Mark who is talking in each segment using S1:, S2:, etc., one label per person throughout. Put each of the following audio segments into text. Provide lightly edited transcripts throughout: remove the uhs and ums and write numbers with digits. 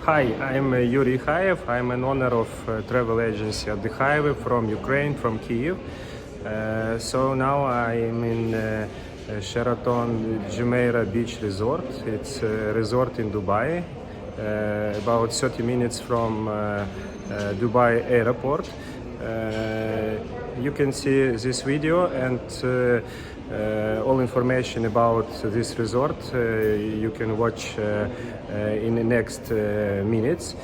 S1: Hi, I'm Yuri Khaev. I'm an owner of travel agency OTDIKHAEVI from Ukraine, from Kyiv. So now I'm in Sheraton Jumeirah beach resort. It's a resort in Dubai, about 30 minutes from Dubai airport. You can see this video and all information about this resort you can watch in the next minutes.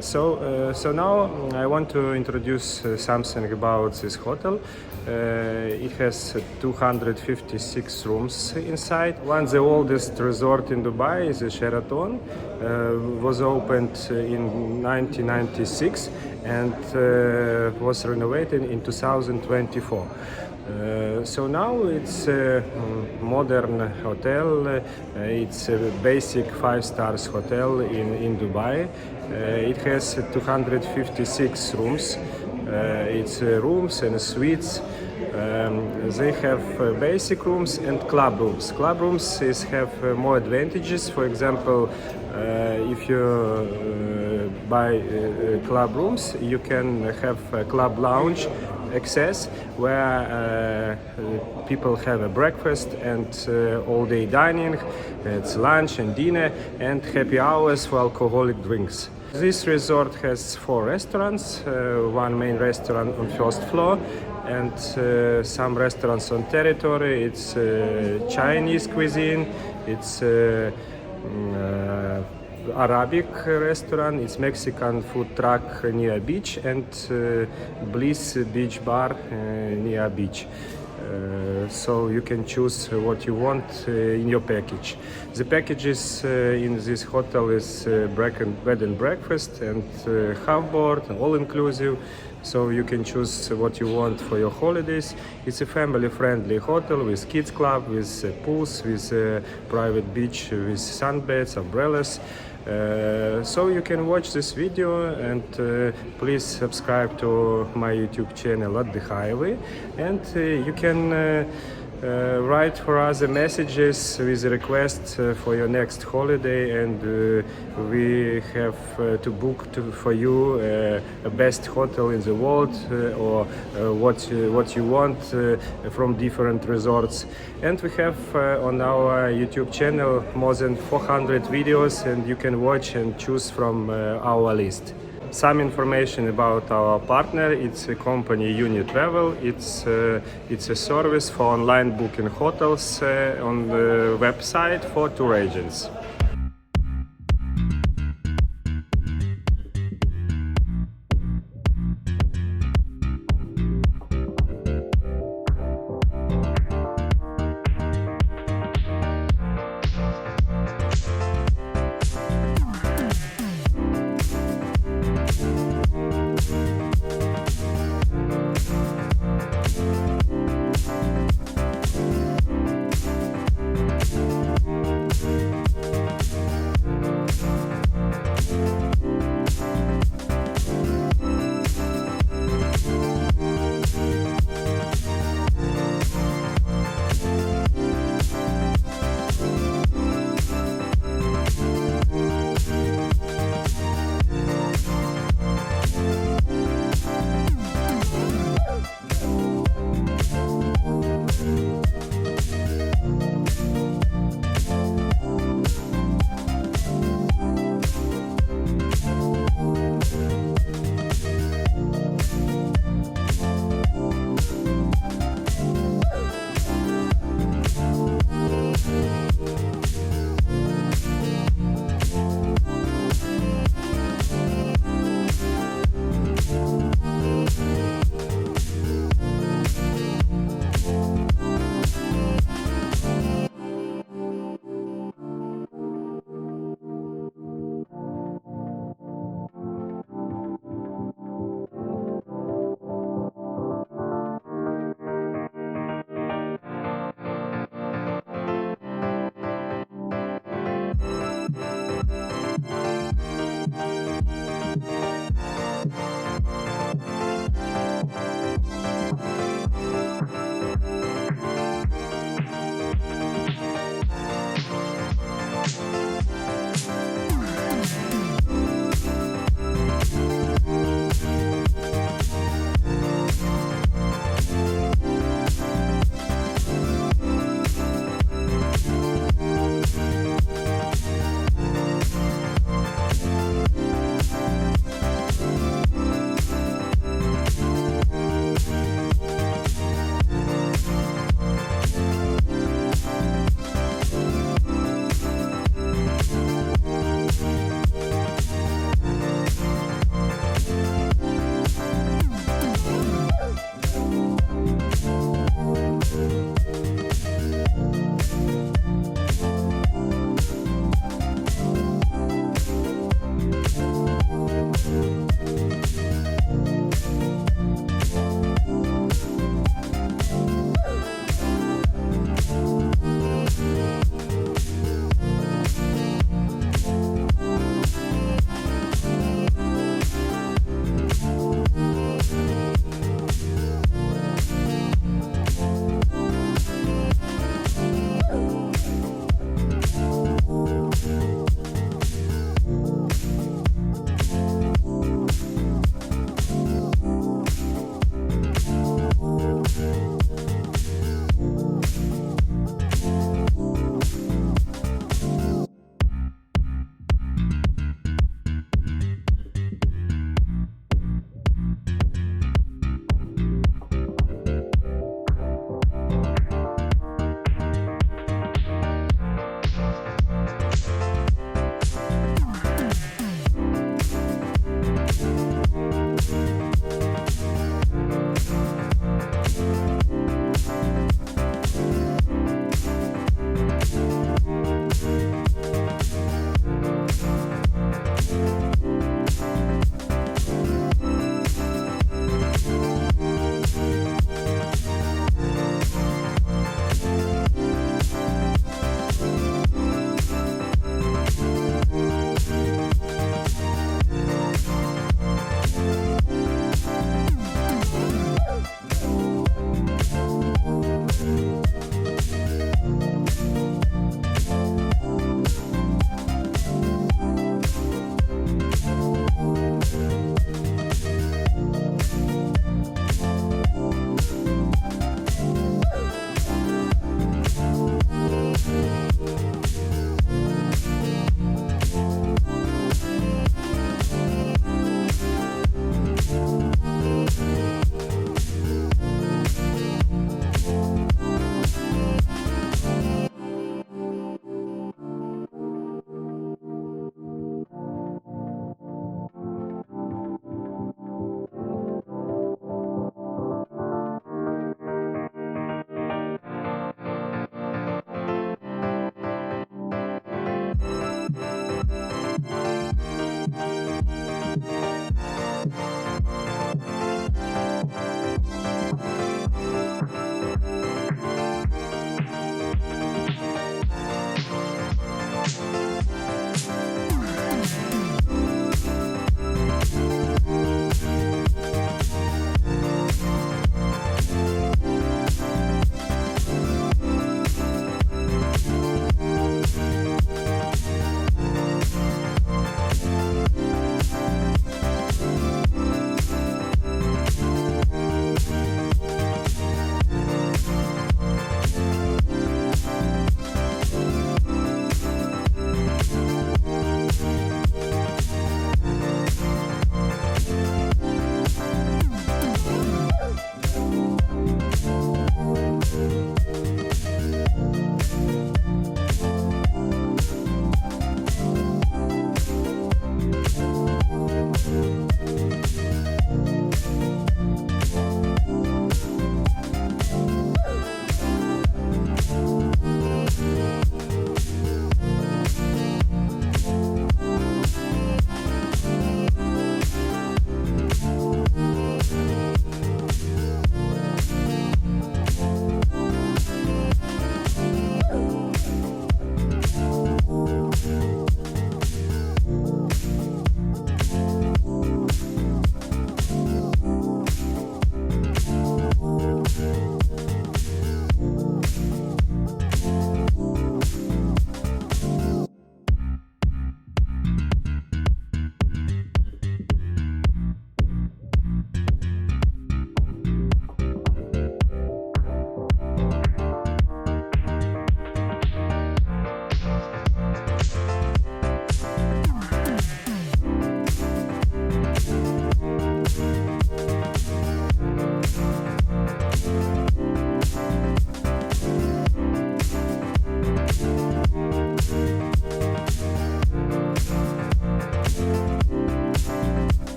S1: So now I want to introduce something about this hotel. It has 256 rooms inside. One of the oldest resort in Dubai is the Sheraton. Was opened in 1996 and was renovated in 2024. So now it's a modern hotel. It's a basic 5-star hotel in Dubai. It has 256 rooms. It's rooms and suites. They have basic rooms and club rooms. Club rooms have more advantages. For example, if you buy club rooms, you can have a club lounge access where people have a breakfast and all-day dining. It's lunch and dinner and happy hours for alcoholic drinks. This resort has 4 restaurants, one main restaurant on first floor and some restaurants on territory. It's Chinese cuisine, it's Arabic restaurant, it's Mexican food truck near beach and Bliss beach bar near beach. So you can choose what you want in your package. The packages in this hotel is bed and breakfast and half board, all inclusive. So you can choose what you want for your holidays. It's a family-friendly hotel with kids club, with pools, with private beach, with sunbeds, umbrellas. So you can watch this video and please subscribe to my YouTube channel OTDIKHAEVI, and you can write for us the messages with a request for your next holiday, and we have to book for you a best hotel in the world or what you want from different resorts. And we have on our YouTube channel more than 400 videos, and you can watch and choose from our list. Some information about our partner: it's a company Unit.Travel. It's a service for online booking hotels on the website for tour agents.